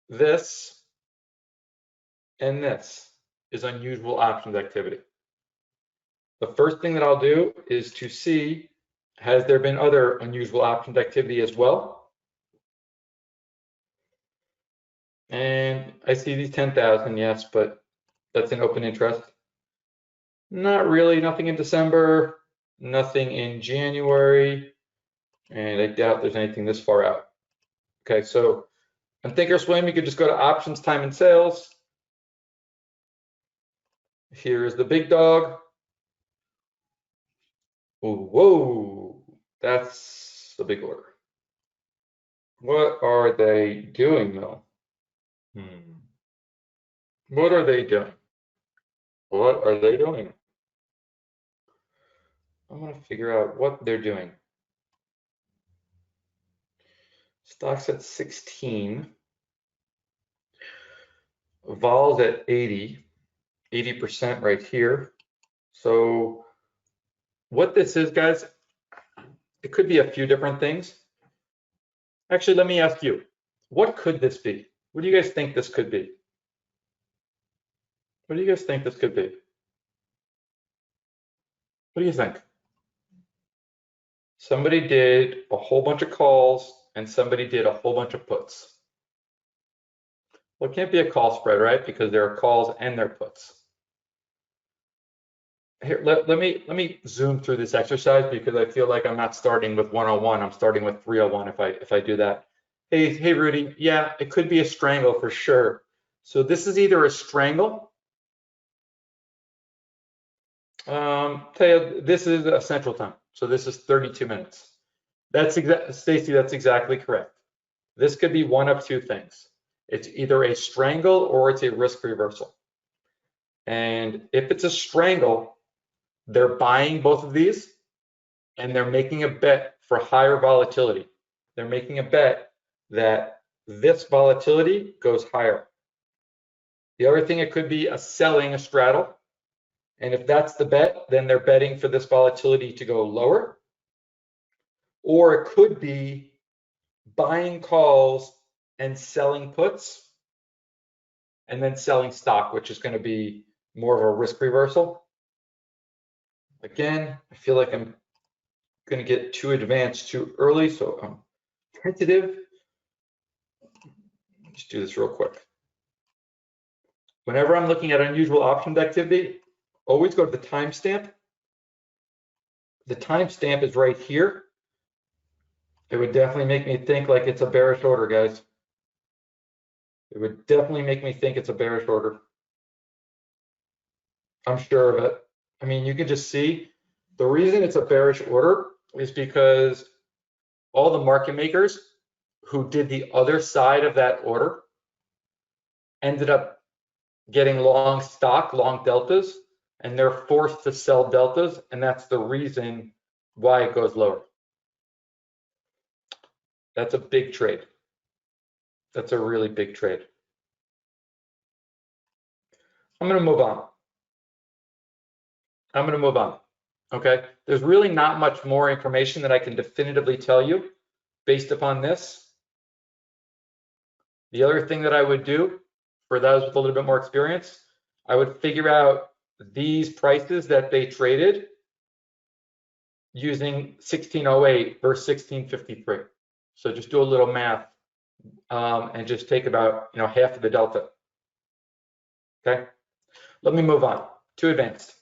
this and this is unusual options activity. The first thing that I'll do is to see, has there been other unusual options activity as well? And I see these 10,000, yes, but that's an open interest. Not really, nothing in December, nothing in January, and I doubt there's anything this far out. Okay, so on Thinkorswim, you could just go to options, time, and sales. Here's the big dog. Ooh, whoa, that's the big order. What are they doing though? What are they doing? What are they doing? I want to figure out what they're doing. Stock's at 16. Vol's at 80, 80% right here. So what this is, guys, it could be a few different things. Actually, let me ask you, what could this be? What do you guys think this could be? What do you guys think this could be? What do you think? Somebody did a whole bunch of calls and somebody did a whole bunch of puts. Well, it can't be a call spread, right? Because there are calls and there are puts. Here, let me zoom through this exercise because I feel like I'm not starting with 101. I'm starting with 301 if I do that. Hey, Rudy. Yeah, it could be a strangle for sure. So this is either a strangle. Tell you, this is a central time. So this is 32 minutes. That's Stacy, that's exactly correct. This could be one of two things. It's either a strangle or it's a risk reversal. And if it's a strangle, they're buying both of these and they're making a bet for higher volatility. They're making a bet that this volatility goes higher. The other thing, it could be a selling a straddle. And if that's the bet, then they're betting for this volatility to go lower. Or it could be buying calls and selling puts and then selling stock, which is going to be more of a risk reversal. Again, I feel like I'm going to get too advanced too early, so I'm tentative. Just do this real quick. Whenever I'm looking at unusual options activity, always go to the timestamp. The timestamp is right here. It would definitely make me think like it's a bearish order, guys. It would definitely make me think it's a bearish order. I'm sure of it. I mean, you can just see the reason it's a bearish order is because all the market makers who did the other side of that order ended up getting long stock, long deltas, and they're forced to sell deltas, and that's the reason why it goes lower. That's a big trade. That's a really big trade. I'm going to move on. Okay, there's really not much more information that I can definitively tell you based upon this. The other thing that I would do for those with a little bit more experience, I would figure out these prices that they traded using 1608 versus 1653. So just do a little math and just take about half of the delta. Okay, let me move on. Too advanced.